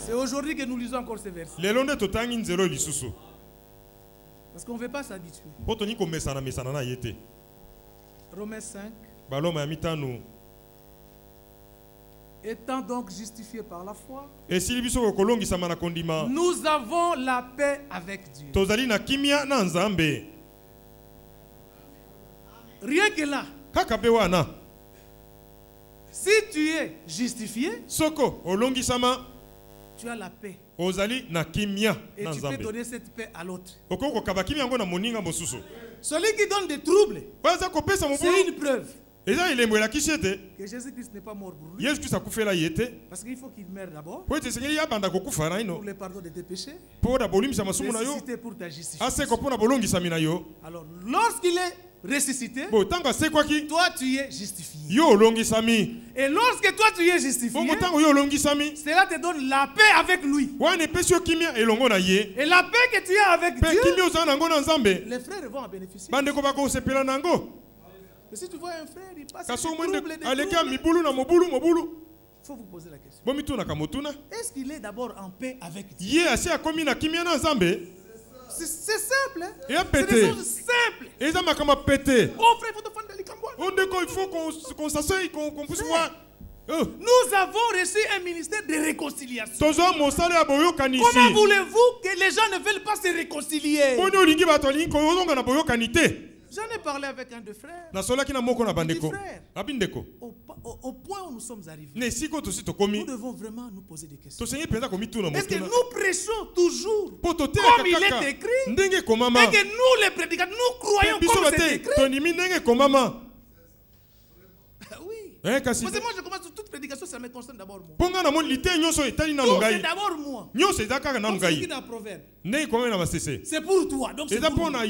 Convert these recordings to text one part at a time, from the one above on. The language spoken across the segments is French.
C'est aujourd'hui que nous lisons encore ces versets. Parce qu'on ne veut pas s'habituer. Romains 5. Étant donc justifiés par la foi, nous avons la paix avec Dieu. Rien que là, si tu es justifié, tu as la paix. Et tu peux donner cette paix à l'autre. Celui qui donne des troubles, c'est une preuve que Jésus-Christ n'est pas mort pour lui. Parce qu'il faut qu'il meure d'abord pour le pardon de tes péchés, ressusciter pour ta justification. Alors, lorsqu'il est ressuscité, toi tu es justifié. Et lorsque toi tu es justifié, cela te donne la paix avec lui. Et la paix que tu as avec Dieu, les frères vont en bénéficier. Mais si tu vois un frère, il passe des troubles, il faut vous poser la question. Est-ce qu'il est d'abord en paix avec Dieu? C'est simple. Hein? C'est des choses simples. Oh frère, il faut te faire il faut qu'on s'asseye, qu'on puisse voir. Nous avons reçu un ministère de réconciliation. Comment voulez-vous que les gens ne veulent pas se réconcilier? J'en ai parlé avec un de frères. Au point où nous sommes arrivés, nous devons vraiment nous poser des questions. Est-ce que nous prêchons toujours comme il est écrit? Et que nous, les prédicateurs, nous croyons comme c'est écrit? Oui. Parce que moi, je commence toute prédication, ça me concerne d'abord moi. Tout, c'est d'abord moi. Comme c'est écrit dans Proverbe. C'est pour toi. Donc c'est pour moi.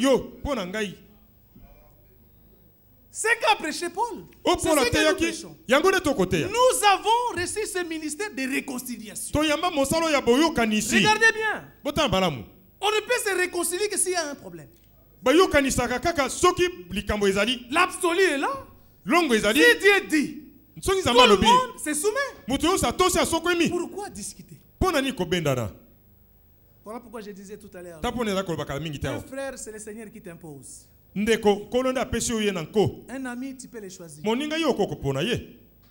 C'est qu'a prêché Paul. C'est ce que nous prêchons. Nous avons reçu ce ministère de réconciliation. Regardez bien. On ne peut se réconcilier que s'il y a un problème. L'absolu est là. Si Dieu dit, tout le monde se soumet. Pourquoi discuter? Voilà pourquoi je disais tout à l'heure. Un frère, c'est le Seigneur qui t'impose. Un ami, tu peux le choisir.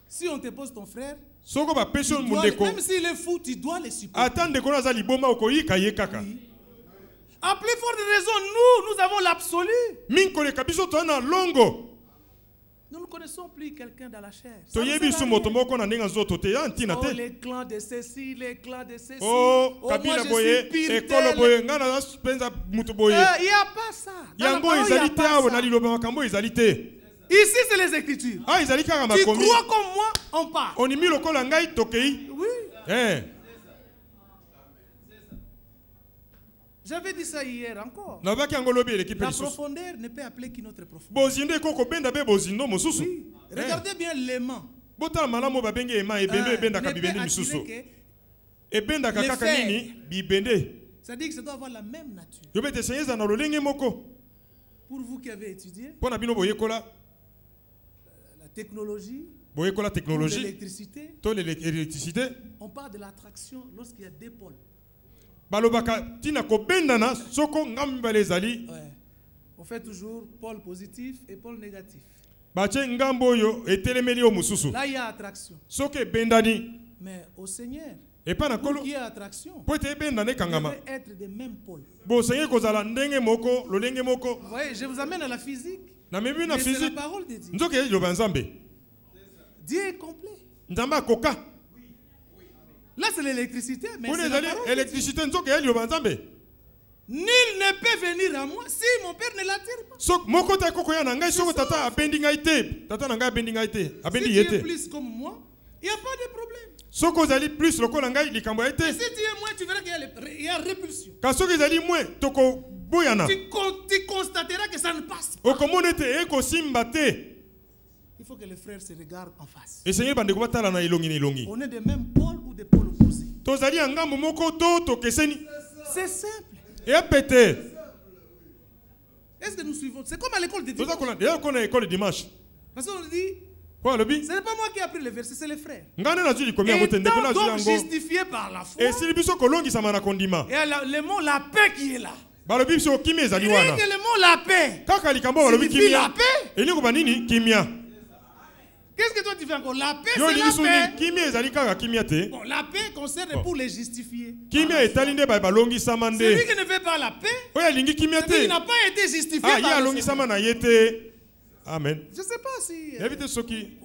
Si on te pose ton frère, même s'il est fou, tu dois le supporter. À plus forte raison, nous avons l'absolu. Nous ne connaissons plus quelqu'un dans la chair. Oh, les clans de ceci, les clans de ceci. Oh, moi je suis pire tel. Il n'y a pas ça. Ici, c'est les Écritures. Tu crois comme moi, on parle. Oui. J'avais dit ça hier encore. La profondeur ne peut appeler qu'une autre profondeur. Oui. Regardez bien l'aimant. Ne peut attirer que ça dit que ça doit avoir la même nature. Pour vous qui avez étudié la technologie, l'électricité, on parle de l'attraction lorsqu'il y a deux pôles. Ouais. On fait toujours pôle positif et pôle négatif. Là, il y a attraction. Mais au Seigneur, pour qu'il y ait attraction, il devrait être des mêmes pôles. Vous voyez, je vous amène à la physique. Mais c'est la parole de Dieu. Dieu est complet. Là, c'est l'électricité, mais c'est la parole de Dieu. Nul ne peut venir à moi si mon père ne l'attire pas. Si tu es plus comme moi, il n'y a pas de problème. Et si tu es moins, tu verras qu'il y a répulsion. Tu constateras que ça ne passe pas. Il faut que les frères se regardent en face. On est des mêmes pôles ou des pôles opposés. C'est simple. Est-ce que nous suivons? C'est comme à l'école de dimanche. Parce qu'on dit, Ce n'est pas moi qui ai appris le verset, c'est les frères. Étant donc justifié par la foi. Et le mot la paix qui est là. Il dit que le mot la paix signifie la paix. Qu'est-ce que toi tu fais encore? La paix, c'est la paix. Bon, la paix concerne pour les justifier. Celui qui ne fait pas la paix, il n'a pas été justifié par le Seigneur. Amen. Je ne sais pas si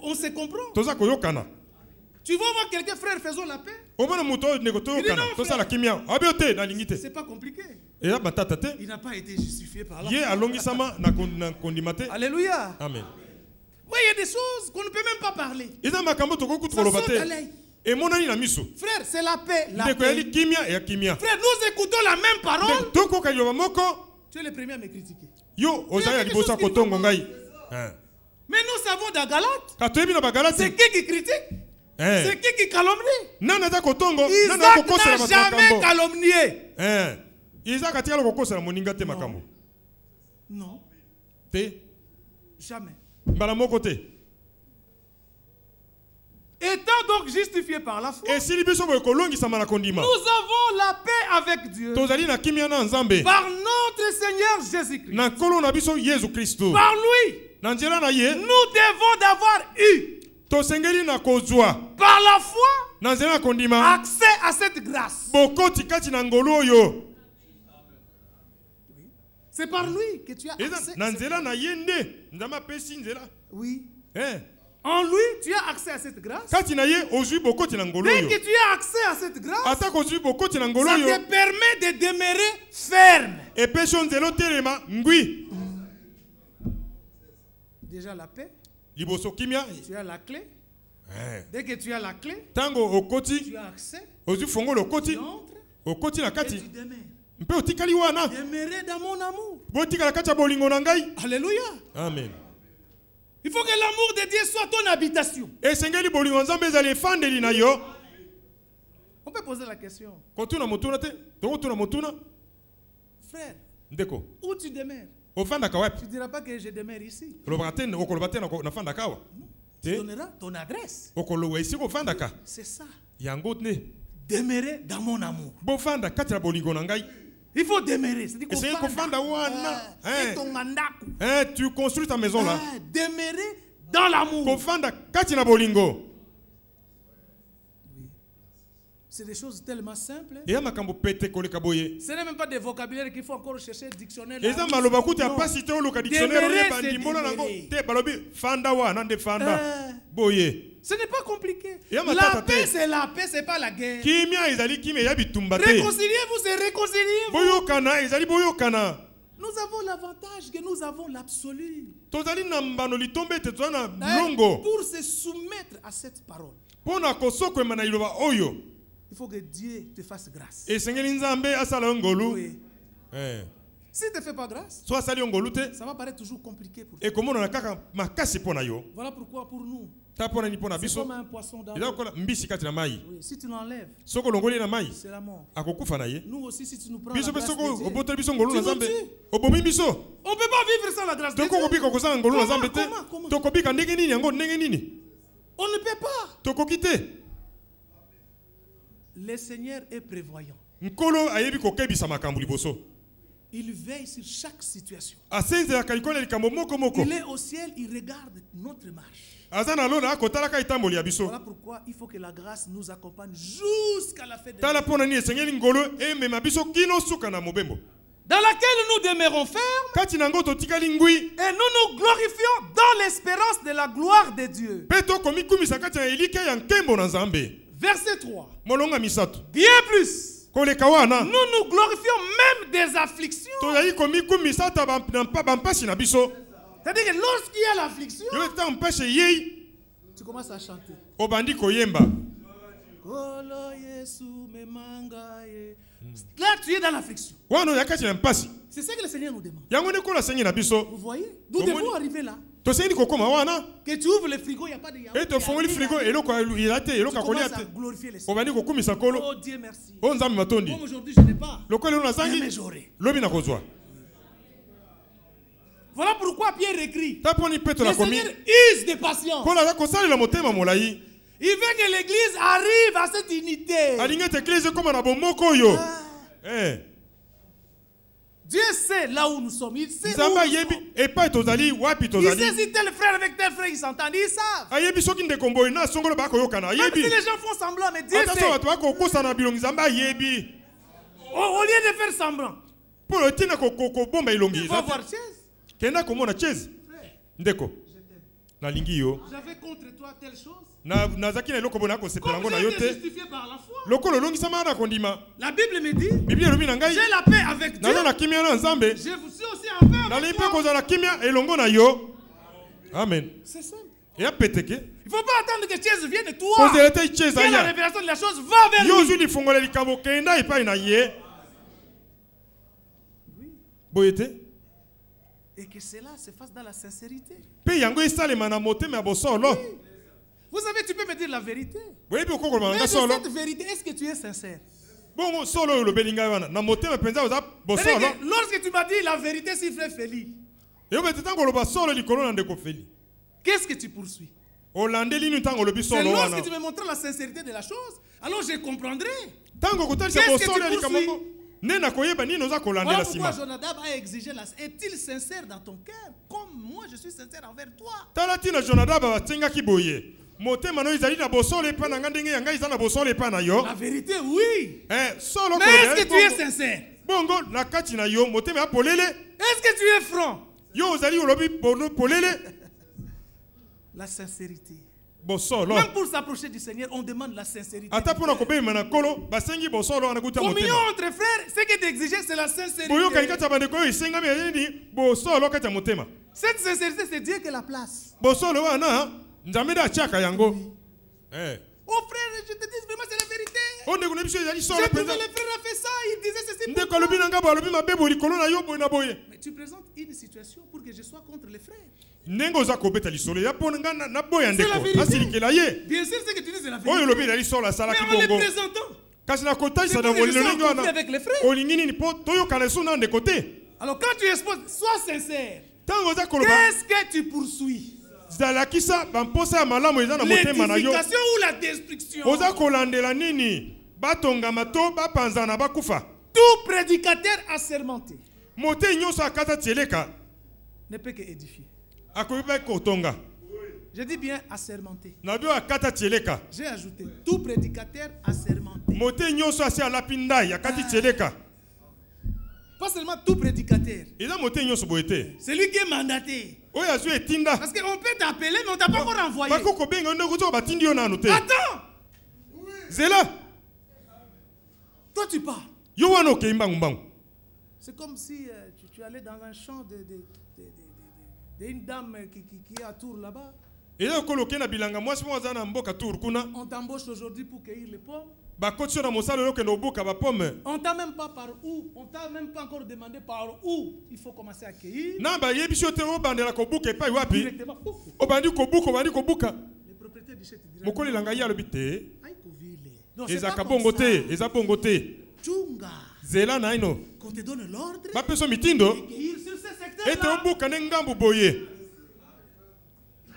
on se comprend. Tu vas voir quelqu'un, frère, faisons la paix. C'est pas compliqué. Il n'a pas été justifié par la paix. Alléluia. Amen. Oui, il y a des choses qu'on ne peut même pas parler. Ça saute à l'œil. Frère, c'est la paix. La paix. Frère, nous écoutons la même parole. Tu es le premier à me critiquer. Mais nous savons dans Galates, c'est qui critique? C'est qui calomnie? Isaac n'a jamais calomnié. Non. Jamais. Étant donc justifié par la foi, nous avons la paix avec Dieu par notre Seigneur Jésus-Christ. Par lui, nous devons d'avoir eu par la foi accès à cette grâce. C'est par lui que tu as accès. Oui. En lui, tu as accès à cette grâce. Dès que tu as accès à cette grâce, ça te permet de demeurer ferme. Déjà la paix. Tu as la clé. Dès que tu as la clé, tu as accès. Tu entres et tu demeures. Demeurer dans mon amour. Alléluia. Amen. Il faut que l'amour de Dieu soit ton habitation. On peut poser la question. Frère, où tu demeures? Tu ne diras pas que je demeure ici. Tu donneras ton adresse. C'est ça. Demeurer dans mon amour. Il faut demeurer. Tu construis ta maison là. Demeurer dans l'amour. C'est des choses tellement simples. Ce n'est même pas des vocabulaires qu'il faut encore chercher dictionnaire. Ce n'est pas compliqué. La paix, c'est la paix, c'est pas la guerre. Réconciliez-vous, c'est réconciliez-vous. Nous avons l'avantage que nous avons l'absolu. Pour se soumettre à cette parole, il faut que Dieu te fasse grâce. Oui. Si tu ne fais pas grâce, ça va paraître toujours compliqué pour toi. Voilà pourquoi pour nous, c'est comme un poisson dans l'eau. Oui, si tu l'enlèves, c'est la mort. Nous aussi, si tu nous prends la grâce de Dieu, tu nous tues. On ne peut pas vivre sans la grâce de Dieu. Comment? On ne peut pas. Le Seigneur est prévoyant. Il veille sur chaque situation. Il est au ciel, il regarde notre marche. Voilà pourquoi il faut que la grâce nous accompagne jusqu'à la fin de la vie, dans laquelle nous demeurons fermes et nous nous glorifions dans l'espérance de la gloire de Dieu. Verset 3. Bien plus, nous nous glorifions même des afflictions. C'est-à-dire que lorsqu'il y a l'affliction, tu commences à chanter. Là, tu es dans l'affliction. C'est ça que le Seigneur nous demande. Vous voyez? Nous devons arriver là. Que tu ouvres le frigo, il n'y a pas de yaourt. Tu commences à glorifier le Seigneur. Oh Dieu, merci. Comme aujourd'hui, je n'ai pas. Mais j'aurai. Voilà pourquoi Pierre écrit. Le Seigneur use de patience. Il veut que l'église arrive à cette unité. Dieu sait là où nous sommes. Il sait où nous sommes. Il sait si tel frère avec tel frère ils s'entendent. Ils savent. Même si les gens font semblant, mais Dieu sait. Au lieu de faire semblant, il faut voir chaise. J'avais contre toi telle chose. Comme j'ai été justifié par la foi. La Bible me dit, j'ai la paix avec Dieu. Je vous suis aussi envers toi. Amen. C'est simple. Il ne faut pas attendre que chaise vienne de toi. Que la révélation de la chose va vers lui. Et que cela se fasse dans la sincérité. Oui. Vous savez, tu peux me dire la vérité. Mais de cette vérité, est-ce que tu es sincère? Lorsque tu m'as dit la vérité, c'est frère Félix. Qu'est-ce que tu poursuis? C'est lorsque tu me montreras la sincérité de la chose, alors je comprendrai. Qu'est-ce que tu poursuis? Voilà pourquoi Jonadab a exigé la... Est-il sincère dans ton cœur comme moi je suis sincère envers toi? La vérité, oui. Mais est-ce que tu es sincère? Est-ce que tu es franc? La sincérité. Même pour s'approcher du Seigneur, on demande la sincérité. Communion entre frères, ce qui est exigé, c'est la sincérité. Cette sincérité, c'est Dieu qui la place. Oh frère, je te dis vraiment, c'est la vérité. J'ai trouvé le frère a fait ça, il disait ceci pour toi. Mais tu présentes une situation pour que je sois contre les frères. C'est la vérité. Bien sûr, ce que tu dis, c'est la vérité. Mais en les présentant, c'est comme je suis en conflit avec les frères. Alors quand tu exposes, sois sincère. Qu'est-ce que tu poursuis? L'édification ou la destruction? Tout prédicateur assermenté ne peut que édifier. Je dis bien assermenté. J'ai ajouté tout prédicateur assermenté. Pas seulement tout prédicateur. C'est lui qui est mandaté. Parce qu'on peut t'appeler, mais on ne t'a pas encore envoyé. Attends. Toi, tu pars. C'est comme si tu allais dans un champ d'une dame qui est à Tours là-bas. On t'embauche aujourd'hui pour cueillir les pommes. On t'a même pas par où, on t'a même pas encore demandé par où il faut commencer à cueillir. Directement. Le propriétaire du chef dirait. Non, c'est pas comme ça. Chunga. Qu'on te donne l'ordre. Cueillir sur ce secteur-là.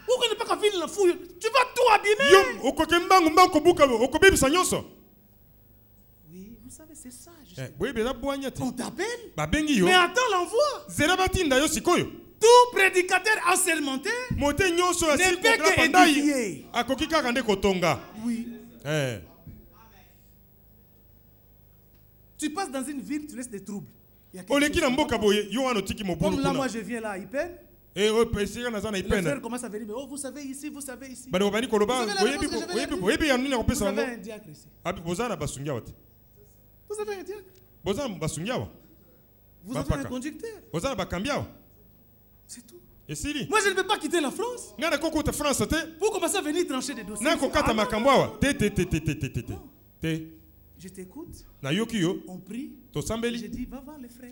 Pourquoi ne pas qu'à finir la fouille? Tu vas tout abîmer. Oui, vous savez, c'est ça. On t'appelle, mais attends l'envoi. Tout prédicateur assermenté ne peut qu'édifier. Oui. Tu passes dans une ville, tu laisses des troubles. Comme là, moi je viens là à Ipen. Le frère commence à venir, mais oh, vous savez ici, vous savez ici. Vous avez un diacre ici. Vous avez un diacre. Vous avez un conducteur. C'est tout. Moi je ne peux pas quitter la France pour commencer à venir trancher des dossiers. Je t'écoute. On prie. Je dis, va voir les frères.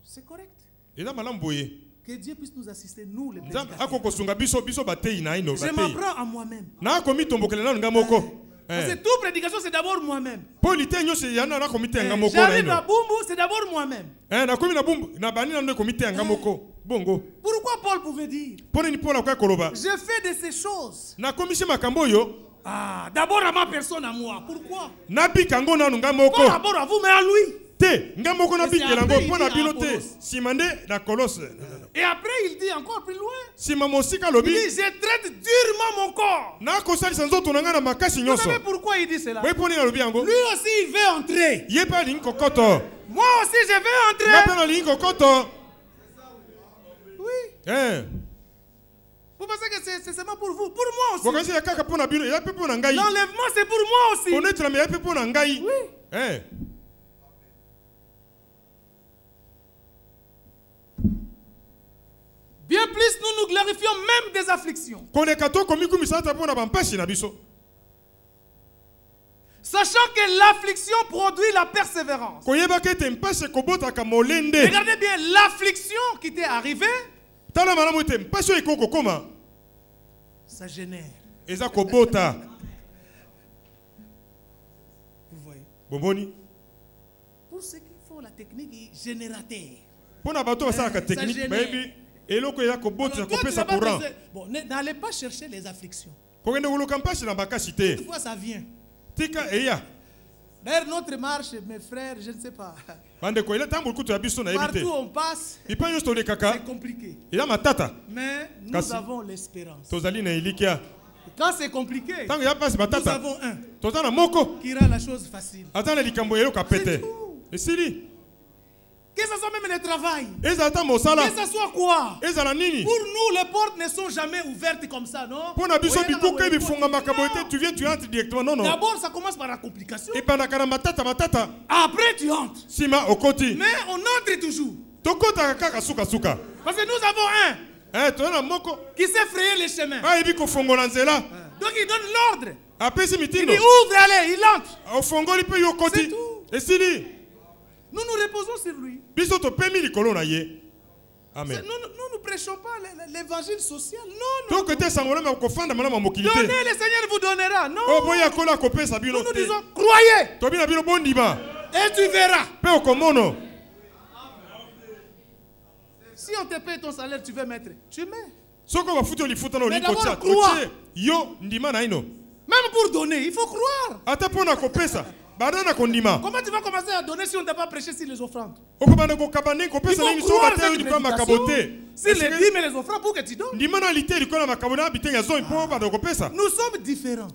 C'est correct. Que Dieu puisse nous assister, nous les prédicateurs. Je m'apprends à moi-même. Parce que toute prédication, c'est d'abord moi-même. J'arrive à Bumbu, c'est d'abord moi-même. Pourquoi Paul pouvait dire? Je fais de ces choses. D'abord à ma personne, à moi. Pourquoi? Pas d'abord à vous, mais à lui. Et après, il dit encore plus loin. Il dit, je traite durement mon corps. Vous savez pourquoi il dit cela? Lui aussi, il veut entrer. Moi aussi, je veux entrer. Oui. Vous pensez que c'est seulement pour vous? Pour moi aussi. L'enlèvement, c'est pour moi aussi. Oui. Bien plus, nous glorifions même des afflictions. Sachant que l'affliction produit la persévérance. Regardez bien, l'affliction qui t'est arrivée, ça génère. Vous voyez? Pour ceux qui font la technique générateur. Ça génère. Bon, n'allez pas chercher les afflictions. Toutefois, ça vient. D'ailleurs, notre marche, mes frères, je ne sais pas. Partout on passe, c'est compliqué. Mais nous avons l'espérance. Quand c'est compliqué, nous avons un qui rend la chose facile. C'est tout. Que ce soit même le travail. Que ce soit quoi. Pour nous, les portes ne sont jamais ouvertes comme ça, non? D'abord, ça commence par la complication. Après, tu entres. Mais on entre toujours. Parce que nous avons un qui sait frayer les chemins. Donc il donne l'ordre. Il dit ouvre, allez, il entre. C'est tout. Nous nous reposons sur lui. Amen. Nous ne prêchons pas l'évangile social. Non. Donnez, le Seigneur vous donnera. Non. Nous disons, croyez. Et tu verras. Si on te paye ton salaire, tu veux mettre. Tu mets. Mais d'abord, crois. Même pour donner, il faut croire. Comment tu vas commencer à donner si on ne t'a pas prêché sur les offrandes? Il faut croire cette prédication sur les dîmes et les offrandes pour que tu donnes. Nous sommes différents.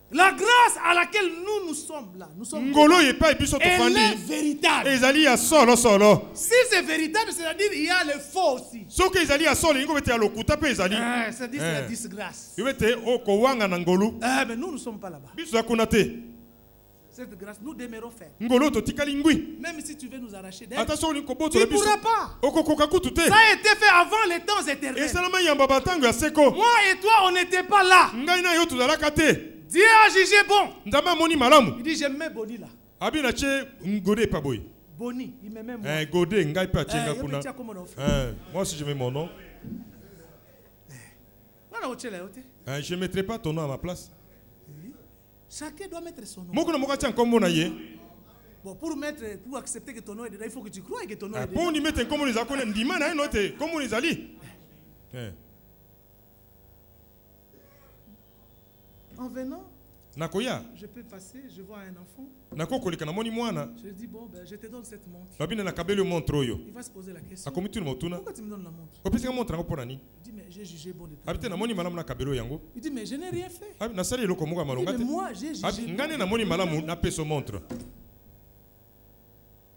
La grâce à laquelle nous sommes là, elle est véritable. Si c'est véritable, c'est-à-dire il y a le faux aussi. C'est-à-dire c'est la disgrâce. Mais nous ne sommes pas là-bas. Cette grâce, nous demeurons fermes. Même si tu veux nous arracher d'elle, tu ne pourras pas. Ça a été fait avant les temps éternels. Moi et toi, on n'était pas là. Dieu a jugé bon. Il dit, j'aimais Boni là. Boni, il m'aimait moi. Moi aussi, je mets mon nom. Je ne mettrai pas ton nom à ma place. Chacun doit mettre son nom. Bon, pour accepter que ton nom est dedans, il faut que tu crois que ton nom est dedans. En venant, je peux passer, je vois un enfant. Je dis, bon, ben, je te donne cette montre. Il va se poser la question. Pourquoi tu me donnes la montre? Il dit, mais j'ai jugé bon de toi. Il dit, mais je n'ai rien fait. Il dit, mais moi, j'ai jugé bon.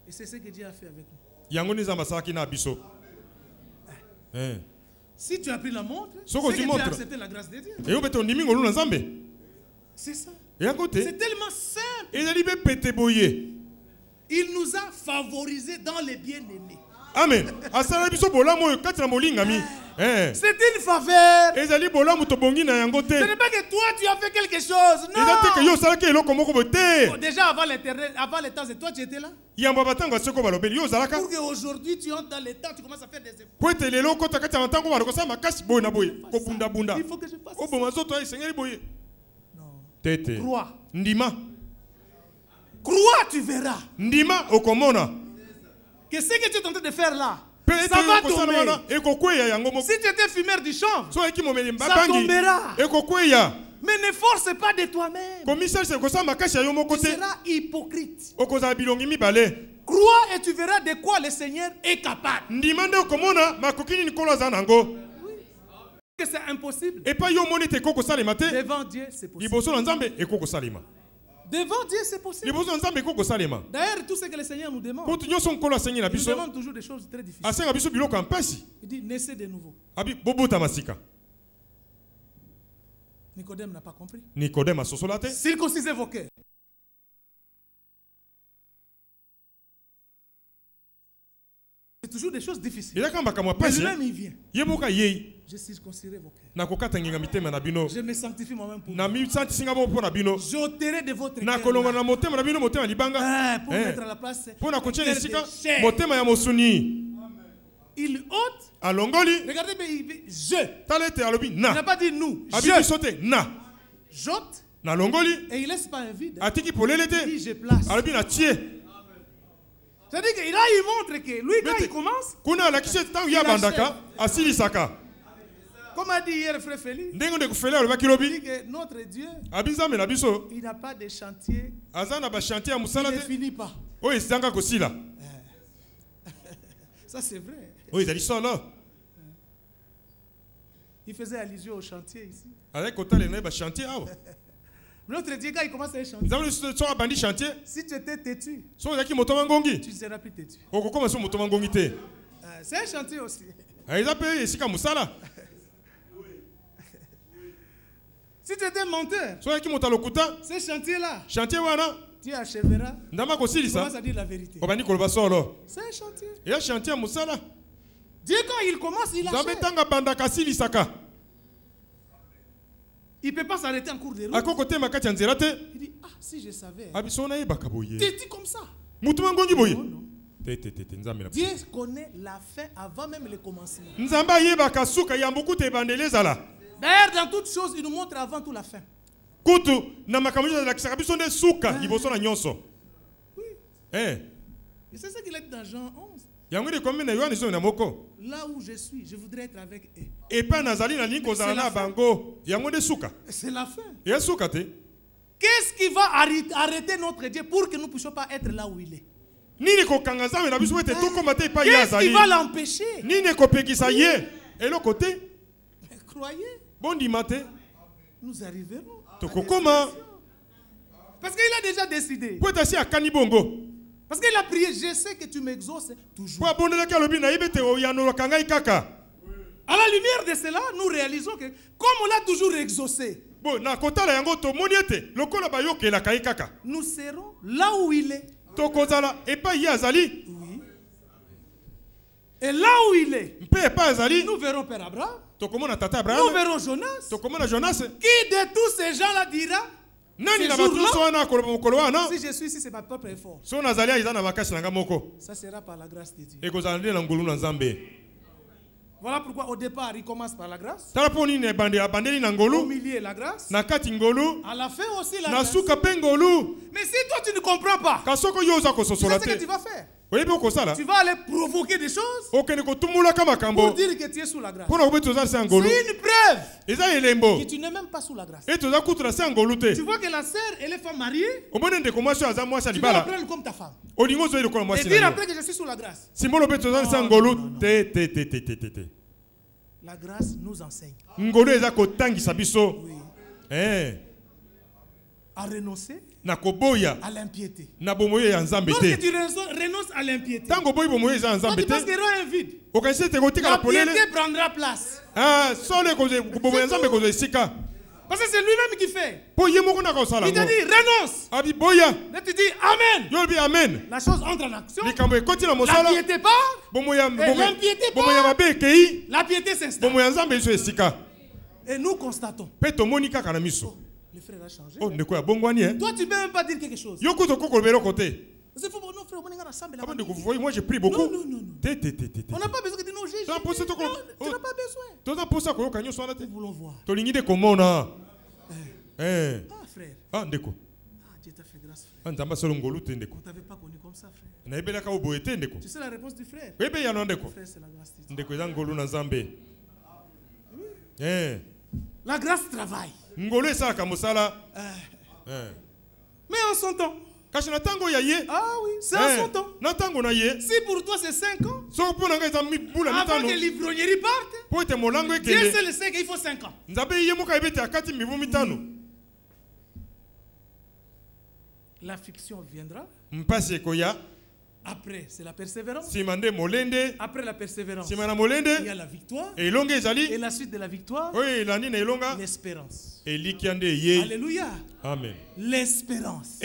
Et c'est ce que Dieu a fait avec nous. Si tu as pris la montre, c'est que tu as accepté la grâce de Dieu. C'est ça. C'est tellement simple. Il nous a favorisés dans les bien-aimés. Amen. C'est une faveur. Ce n'est pas que toi tu as fait quelque chose. Non. Déjà avant l'éternel, avant les temps, toi tu étais là. Pour qu'aujourd'hui tu entres dans les temps, tu commences à faire des efforts. Il faut que je fasse ça. Tete. Crois. Ndima. Crois, tu verras. Ndima okomona. Que ce que tu es en train de faire là, ça va tomber. Si tu étais fumeur du chanvre, ça tombera. Mais ne force pas de toi-même. Tu seras hypocrite. Crois et tu verras de quoi le Seigneur est capable. Oui. Que c'est impossible. Devant Dieu, c'est possible. Devant Dieu, c'est possible. D'ailleurs, tout ce que le Seigneur nous demande, il nous demande toujours des choses très difficiles. Il dit, naissez de nouveau. Nicodème n'a pas compris. Circoncisez vos cœurs. C'est toujours des choses difficiles. Mais lui-même, il vient. Je circonciserai vos cœurs. Je me sanctifie moi-même pour vous. J'ôterai de votre cœur pour mettre à la place il ôte. Regardez bien, il dit je. Il n'a pas dit nous. Je. J'ôte. Et il ne laisse pas un vide. Il dit je place. C'est-à-dire qu'il montre que lui, quand il commence, comme a dit hier frère Félix, il dit que notre Dieu, il n'a pas de chantier, il ne finit pas. Ça c'est vrai. Il faisait allusion au chantier ici. Notre Dieu, quand il commence à chanter, si tu étais têtu, tu ne seras plus têtu. C'est un chantier aussi. Si tu étais menteur, ce chantier-là, tu achèveras. Tu commences à dire la vérité. C'est un chantier. Dieu, quand il commence, il achève. Il ne peut pas s'arrêter en cours de route. Il dit, ah, si je savais. T'es comme ça. Non, non. Dieu connaît la fin avant même le commencement. D'ailleurs, dans toutes choses, il nous montre avant tout la fin. Oui. Et c'est ça qu'il a dit dans Jean 11. Là où je suis, je voudrais être avec eux. C'est la fin. Qu'est-ce qui va arrêter notre Dieu pour que nous ne puissions pas être là où il est? Qu'est-ce qui va l'empêcher? Croyez. Nous arriverons. Parce qu'il a déjà décidé. Parce qu'il a prié, je sais que tu m'exauces toujours. À la lumière de cela, nous réalisons que comme on l'a toujours exaucé, nous serons là où il est. Oui. Et là où il est, nous verrons Père Abraham. Nous verrons Jonas. Qui de tous ces gens-là dira, si je suis ici, c'est ma propre effort. Ça sera par la grâce de Dieu. Voilà pourquoi au départ, il commence par la grâce. Au milieu, la grâce. À la fin aussi, la grâce. Mais si toi, tu ne comprends pas, c'est ce que tu vas faire. Tu vas aller provoquer des choses pour dire que tu es sous la grâce. C'est une preuve que tu n'es même pas sous la grâce. Tu vois que la sœur, elle est femme mariée. Tu vas la prendre comme ta femme. Et dire après que je suis sous la grâce. La grâce nous enseigne. Oui. À renoncer à l'impiété. Lorsque tu renonces à l'impiété, tu penses qu'il y aura un vide. La piété prendra place. Parce que c'est lui-même qui fait. Il te dit renonce. Là tu dis amen. La chose entre en action. La piété part. Et l'impiété part. La piété s'installe. Et nous constatons. Le frère a changé. Toi, tu ne peux même pas dire quelque chose. Moi, je prie beaucoup. Non. On n'a pas besoin que tu nous juges. Tu n'as pas besoin. Nous voulons voir. Ah, frère. Ah, ndeko. Ah, Dieu t'a fait grâce, frère. On ne t'avait pas connu comme ça, frère. Tu sais la réponse du frère? Oui, bien, le frère, c'est la grâce de Dieu. Ndeko za ngolu na Nzambe. Oui. Eh. La grâce travaille. Ngolu esaka mosala. Mais en son temps. Ah oui, c'est en son temps. Si pour toi c'est 5 ans, avant que l'ivrognerie parte, Dieu sait le sait qu'il faut 5 ans. La fiction viendra. Après, c'est la persévérance. Après la persévérance, il y a la victoire. Et la suite de la victoire, l'espérance. Alléluia. Amen. L'espérance.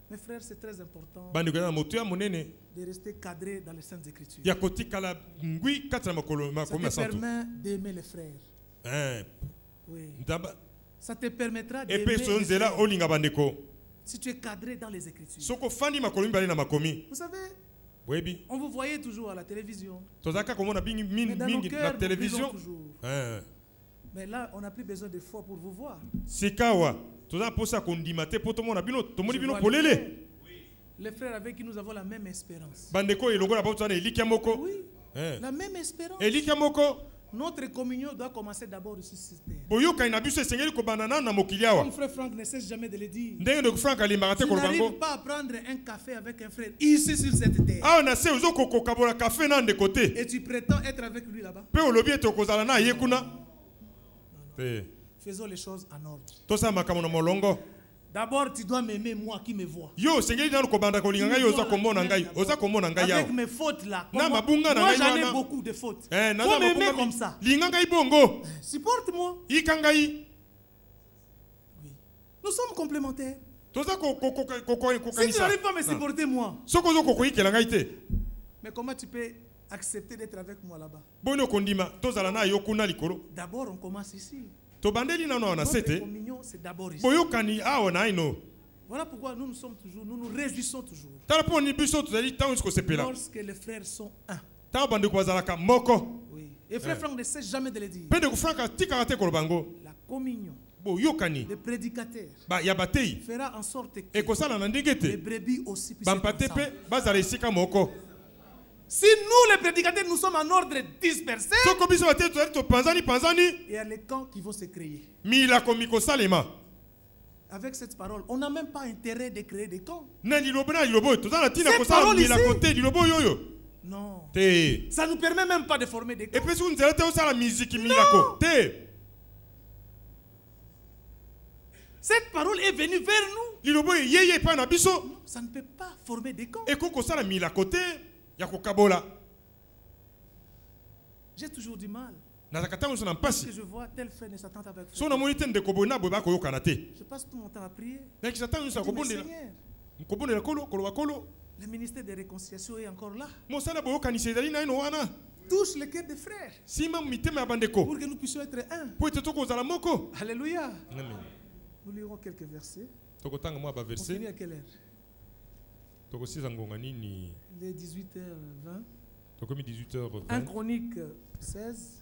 Mes frères, c'est très important de rester cadré dans les Saintes Écritures. Ça te permet d'aimer les frères. Oui. Ça te permettra d'aimer les frères. Si tu es cadré dans les Écritures. Vous savez, on vous voyait toujours à la télévision. Mais dans nos cœurs, nous brillons toujours. Mais là, on n'a plus besoin de foi pour vous voir. Les frères avec qui nous avons la même espérance. Oui, la même espérance. Notre communion doit commencer d'abord ici sur terre. Comme frère Franck ne cesse jamais de le dire. Tu n'arrives pas à prendre un café avec un frère ici sur cette terre. Et tu prétends être avec lui là-bas. Faisons les choses en ordre. D'abord, tu dois m'aimer moi qui me vois. Avec mes fautes là. Moi, j'en ai beaucoup de fautes. Faut m'aimer comme ça. Supporte-moi. Oui. Nous sommes complémentaires. Si tu n'arrives pas à me supporter moi. Mais comment tu peux accepter d'être avec moi là-bas? D'abord, on commence ici. Notre communion, c'est d'abord ici. Voilà pourquoi nous nous réjouissons toujours. Lorsque les frères sont un. Oui. Et frère Franck ne sait jamais de le dire. La communion des prédicateurs fera en sorte que les brebis aussi puissent être ensemble. Si nous, les prédicateurs, nous sommes en ordre dispersé, il y a les camps qui vont se créer. Avec cette parole, on n'a même pas intérêt de créer des camps. Cette parole ici, non. Ça ne nous permet même pas de former des camps. Non. Cette parole est venue vers nous. Non, ça ne peut pas former des camps. J'ai toujours du mal. Parce que je vois tel frère ne s'attend avec frère. Je passe tout mon temps à prier. Seigneur, le ministère de réconciliation est encore là. Touche le cœur des frères. Pour que nous puissions être un. Alléluia. Nous lirons quelques versets. On finit à quelle heure? Il est 18h20. 1 Chronique 16.